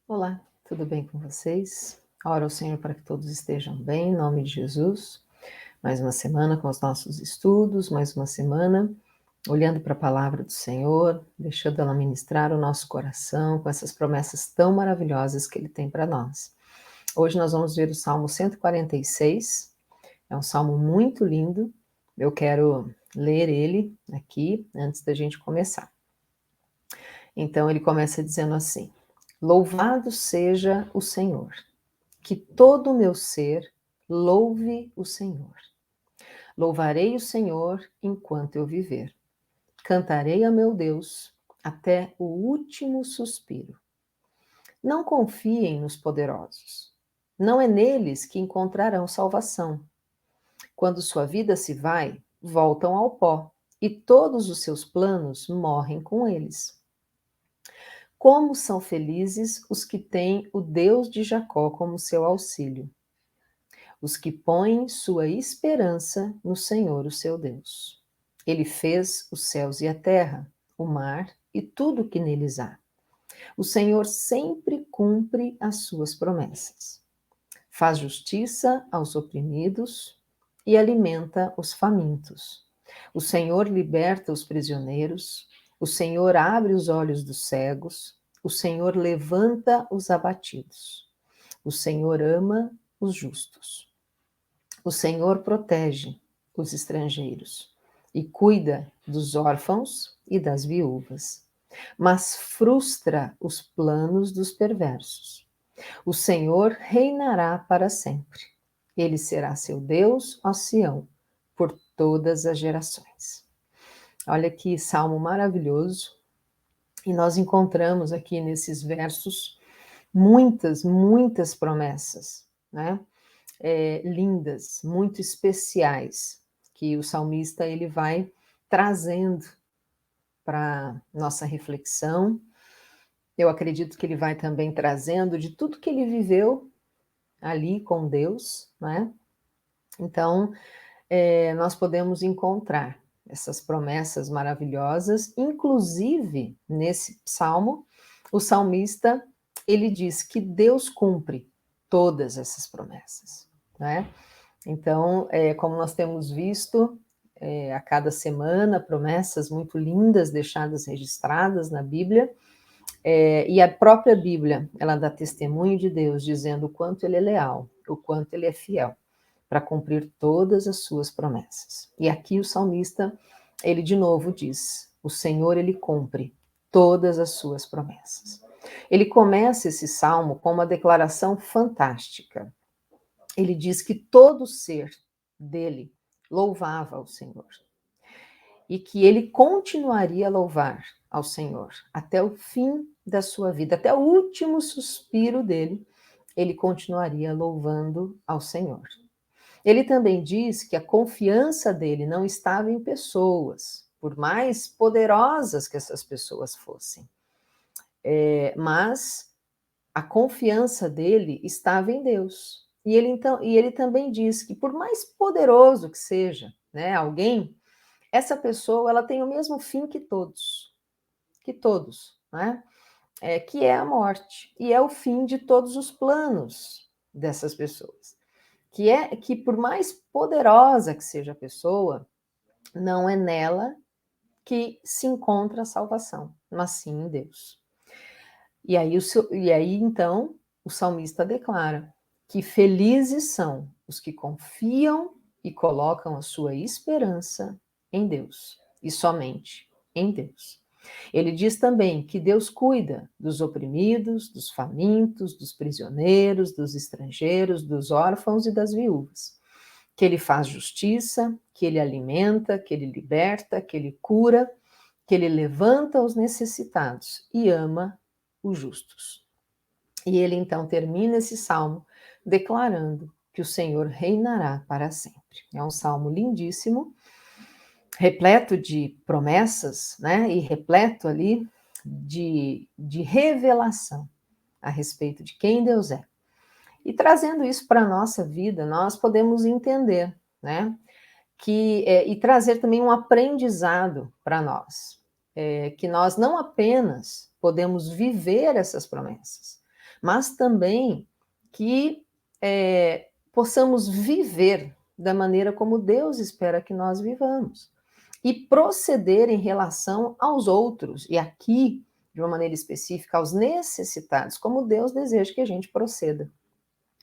Olá, tudo bem com vocês? Oro ao Senhor para que todos estejam bem, em nome de Jesus. Mais uma semana com os nossos estudos, mais uma semana olhando para a palavra do Senhor, deixando ela ministrar o nosso coração com essas promessas tão maravilhosas que Ele tem para nós. Hoje nós vamos ver o Salmo 146, é um salmo muito lindo. Eu quero ler ele aqui antes da gente começar. Então ele começa dizendo assim: Louvado seja o Senhor, que todo o meu ser louve o Senhor. Louvarei o Senhor enquanto eu viver. Cantarei a meu Deus até o último suspiro. Não confiem nos poderosos. Não é neles que encontrarão salvação. Quando sua vida se vai, voltam ao pó, e todos os seus planos morrem com eles. Como são felizes os que têm o Deus de Jacó como seu auxílio, os que põem sua esperança no Senhor, o seu Deus. Ele fez os céus e a terra, o mar e tudo o que neles há. O Senhor sempre cumpre as suas promessas. Faz justiça aos oprimidos e alimenta os famintos. O Senhor liberta os prisioneiros, o Senhor abre os olhos dos cegos, o Senhor levanta os abatidos. O Senhor ama os justos. O Senhor protege os estrangeiros e cuida dos órfãos e das viúvas, mas frustra os planos dos perversos. O Senhor reinará para sempre. Ele será seu Deus, ó Sião, por todas as gerações. Olha que salmo maravilhoso. E nós encontramos aqui nesses versos muitas promessas, né? Lindas, muito especiais, que o salmista ele vai trazendo para nossa reflexão. Eu acredito que ele vai também trazendo de tudo que ele viveu ali com Deus, né? Então, nós podemos encontrar essas promessas maravilhosas, inclusive nesse salmo, o salmista ele diz que Deus cumpre todas essas promessas, né? Então, como nós temos visto, a cada semana, promessas muito lindas deixadas registradas na Bíblia, e a própria Bíblia, ela dá testemunho de Deus, dizendo o quanto Ele é leal, o quanto Ele é fiel, para cumprir todas as suas promessas. E aqui o salmista, ele de novo diz, o Senhor, Ele cumpre todas as suas promessas. Ele começa esse salmo com uma declaração fantástica. Ele diz que todo ser dele louvava ao Senhor e que ele continuaria a louvar ao Senhor até o fim da sua vida, até o último suspiro dele, ele continuaria louvando ao Senhor. Ele também diz que a confiança dele não estava em pessoas, por mais poderosas que essas pessoas fossem, mas a confiança dele estava em Deus. E ele também diz que por mais poderoso que seja, né, alguém, essa pessoa ela tem o mesmo fim que todos, né? Que é a morte e é o fim de todos os planos dessas pessoas. Que é que por mais poderosa que seja a pessoa, não é nela que se encontra a salvação, mas sim em Deus. E aí então o salmista declara que felizes são os que confiam e colocam a sua esperança em Deus, e somente em Deus. Ele diz também que Deus cuida dos oprimidos, dos famintos, dos prisioneiros, dos estrangeiros, dos órfãos e das viúvas. Que ele faz justiça, que ele alimenta, que ele liberta, que ele cura, que ele levanta os necessitados e ama os justos. E ele então termina esse salmo declarando que o Senhor reinará para sempre. É um salmo lindíssimo, repleto de promessas, né? E repleto ali de revelação a respeito de quem Deus é. E trazendo isso para a nossa vida, nós podemos entender, né? E trazer também um aprendizado para nós, que nós não apenas podemos viver essas promessas, mas também que possamos viver da maneira como Deus espera que nós vivamos e proceder em relação aos outros, e aqui, de uma maneira específica, aos necessitados, como Deus deseja que a gente proceda,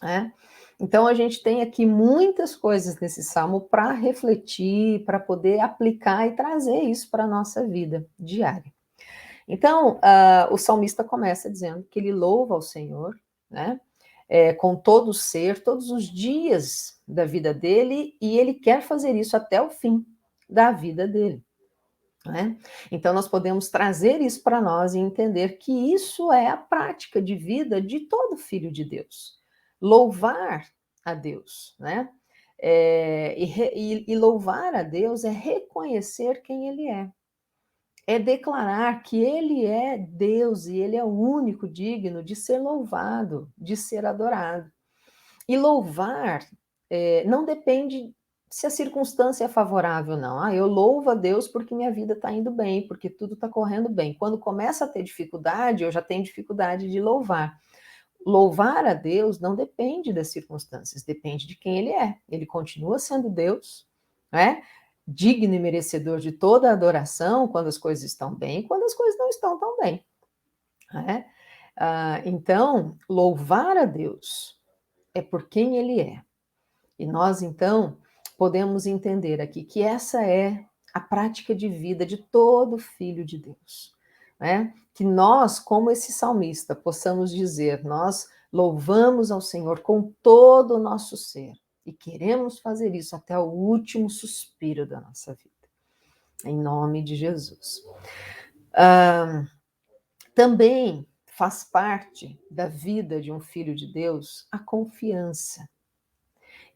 né? Então, a gente tem aqui muitas coisas nesse salmo para refletir, para poder aplicar e trazer isso para a nossa vida diária. Então, o salmista começa dizendo que ele louva ao Senhor, né? Com todo o ser, todos os dias da vida dele, e ele quer fazer isso até o fim da vida dele, né? Então, nós podemos trazer isso para nós e entender que isso é a prática de vida de todo filho de Deus. Louvar a Deus, né? E louvar a Deus é reconhecer quem Ele é declarar que Ele é Deus e Ele é o único digno de ser louvado, de ser adorado. E louvar não depende se a circunstância é favorável ou não. Eu louvo a Deus porque minha vida está indo bem, porque tudo está correndo bem. Quando começa a ter dificuldade, eu já tenho dificuldade de louvar. Louvar a Deus não depende das circunstâncias, depende de quem Ele é. Ele continua sendo Deus, né? Digno e merecedor de toda a adoração quando as coisas estão bem e quando as coisas não estão tão bem, né? Então, louvar a Deus é por quem Ele é. E nós, então, podemos entender aqui que essa é a prática de vida de todo filho de Deus, né? Que nós, como esse salmista, possamos dizer, nós louvamos ao Senhor com todo o nosso ser e queremos fazer isso até o último suspiro da nossa vida, em nome de Jesus. Também faz parte da vida de um filho de Deus a confiança.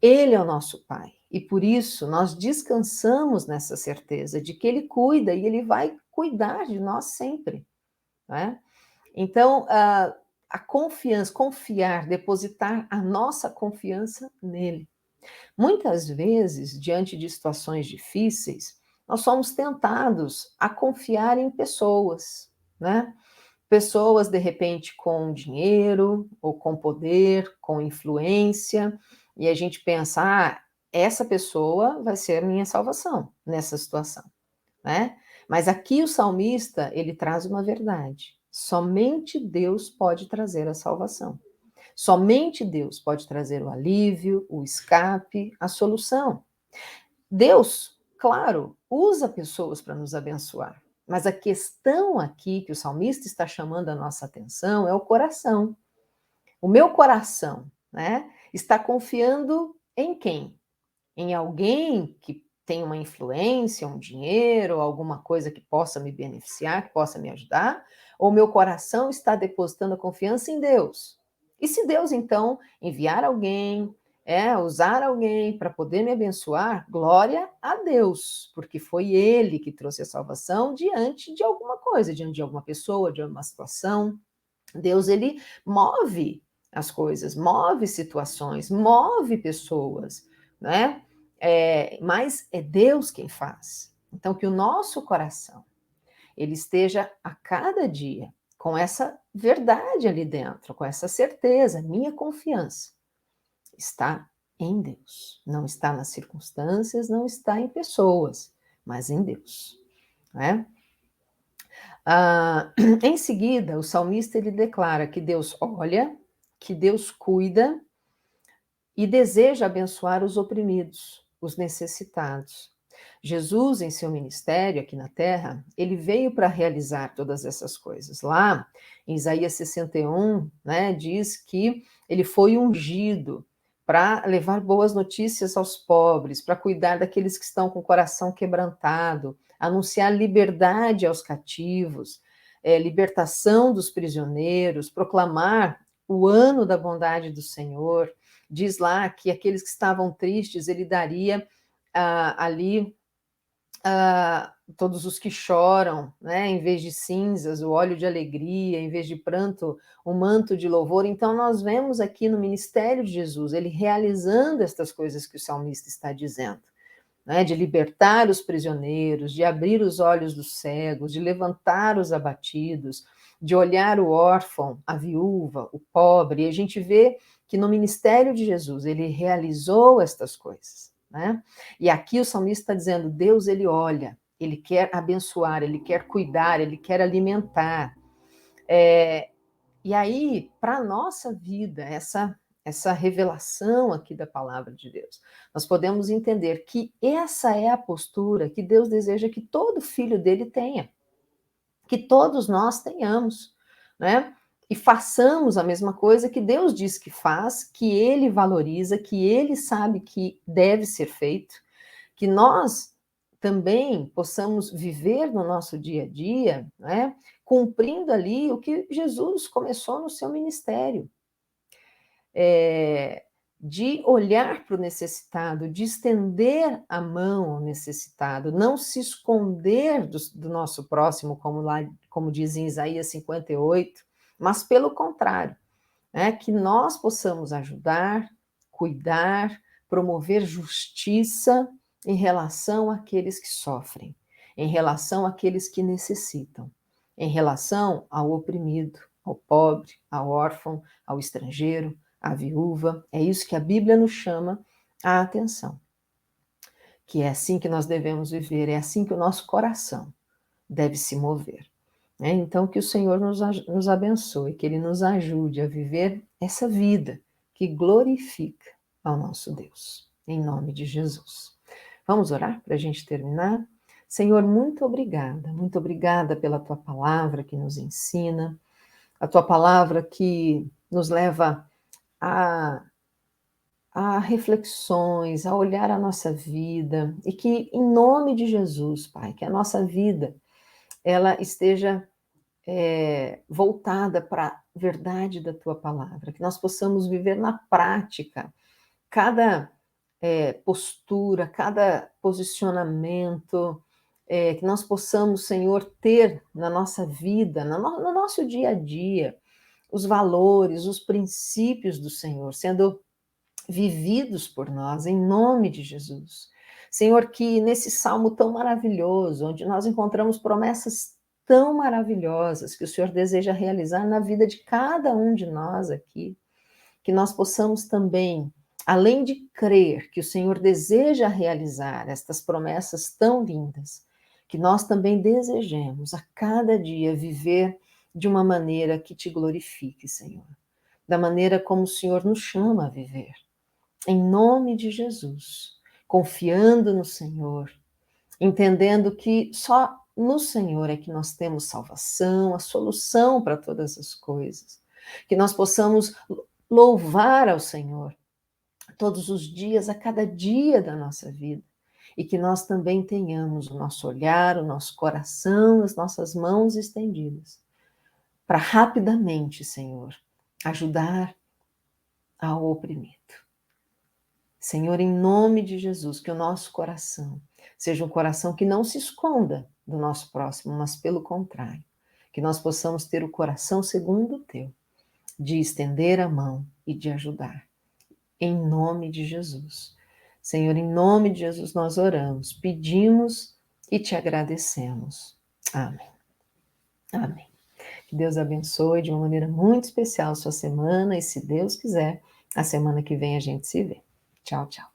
Ele é o nosso Pai e por isso nós descansamos nessa certeza de que Ele cuida e Ele vai cuidar de nós sempre, né? Então, a confiança, confiar, depositar a nossa confiança nele. Muitas vezes, diante de situações difíceis, nós somos tentados a confiar em pessoas, né? Pessoas, de repente, com dinheiro, ou com poder, com influência, e a gente pensa, essa pessoa vai ser a minha salvação nessa situação, né? Mas aqui o salmista, ele traz uma verdade. Somente Deus pode trazer a salvação. Somente Deus pode trazer o alívio, o escape, a solução. Deus, claro, usa pessoas para nos abençoar, mas a questão aqui que o salmista está chamando a nossa atenção é o coração. O meu coração, né, está confiando em quem? Em alguém que tem uma influência, um dinheiro, alguma coisa que possa me beneficiar, que possa me ajudar? Ou meu coração está depositando a confiança em Deus? E se Deus, então, enviar alguém, usar alguém para poder me abençoar, glória a Deus, porque foi Ele que trouxe a salvação diante de alguma coisa, diante de alguma pessoa, de alguma situação. Deus, Ele move as coisas, move situações, move pessoas, né? Mas é Deus quem faz. Então, que o nosso coração, ele esteja a cada dia com essa verdade ali dentro, com essa certeza, minha confiança está em Deus, não está nas circunstâncias, não está em pessoas, mas em Deus, né? Em seguida, o salmista ele declara que Deus olha, que Deus cuida e deseja abençoar os oprimidos, os necessitados. Jesus, em seu ministério aqui na Terra, ele veio para realizar todas essas coisas. Lá, em Isaías 61, né, diz que ele foi ungido para levar boas notícias aos pobres, para cuidar daqueles que estão com o coração quebrantado, anunciar liberdade aos cativos, libertação dos prisioneiros, proclamar o ano da bondade do Senhor. Diz lá que aqueles que estavam tristes, ele daria ali todos os que choram, né, em vez de cinzas, o óleo de alegria, em vez de pranto, o manto de louvor. Então, nós vemos aqui no ministério de Jesus, ele realizando estas coisas que o salmista está dizendo, né, de libertar os prisioneiros, de abrir os olhos dos cegos, de levantar os abatidos, de olhar o órfão, a viúva, o pobre. E a gente vê que no ministério de Jesus ele realizou estas coisas, né? E aqui o salmista está dizendo, Deus ele olha, ele quer abençoar, ele quer cuidar, ele quer alimentar. E aí, para a nossa vida, essa revelação aqui da palavra de Deus, nós podemos entender que essa é a postura que Deus deseja que todo filho dele tenha, que todos nós tenhamos, né? E façamos a mesma coisa que Deus diz que faz, que ele valoriza, que ele sabe que deve ser feito, que nós também possamos viver no nosso dia a dia, né, cumprindo ali o que Jesus começou no seu ministério, de olhar para o necessitado, de estender a mão ao necessitado, não se esconder do nosso próximo, como diz em Isaías 58, mas pelo contrário, né, que nós possamos ajudar, cuidar, promover justiça em relação àqueles que sofrem, em relação àqueles que necessitam, em relação ao oprimido, ao pobre, ao órfão, ao estrangeiro, à viúva. É isso que a Bíblia nos chama a atenção. Que é assim que nós devemos viver, é assim que o nosso coração deve se mover. Então, que o Senhor nos abençoe, que Ele nos ajude a viver essa vida que glorifica ao nosso Deus, em nome de Jesus. Vamos orar para a gente terminar? Senhor, muito obrigada pela Tua palavra que nos ensina, a Tua palavra que nos leva a, a reflexões, a olhar a nossa vida, e que, em nome de Jesus, Pai, que a nossa vida, ela esteja voltada para a verdade da tua palavra, que nós possamos viver na prática cada postura, cada posicionamento, que nós possamos, Senhor, ter na nossa vida, no nosso dia a dia, os valores, os princípios do Senhor sendo vividos por nós, em nome de Jesus. Senhor, que nesse salmo tão maravilhoso, onde nós encontramos promessas tão maravilhosas que o Senhor deseja realizar na vida de cada um de nós aqui, que nós possamos também, além de crer que o Senhor deseja realizar estas promessas tão lindas, que nós também desejemos a cada dia viver de uma maneira que te glorifique, Senhor, da maneira como o Senhor nos chama a viver. Em nome de Jesus, confiando no Senhor, entendendo que só no Senhor é que nós temos salvação, a solução para todas as coisas. Que nós possamos louvar ao Senhor todos os dias, a cada dia da nossa vida. E que nós também tenhamos o nosso olhar, o nosso coração, as nossas mãos estendidas, para rapidamente, Senhor, ajudar ao oprimido. Senhor, em nome de Jesus, que o nosso coração seja um coração que não se esconda do nosso próximo, mas pelo contrário, que nós possamos ter o coração segundo o teu, de estender a mão e de ajudar. Em nome de Jesus. Senhor, em nome de Jesus nós oramos, pedimos e te agradecemos. Amém. Amém. Que Deus abençoe de uma maneira muito especial a sua semana e, se Deus quiser, a semana que vem a gente se vê. Tchau, tchau.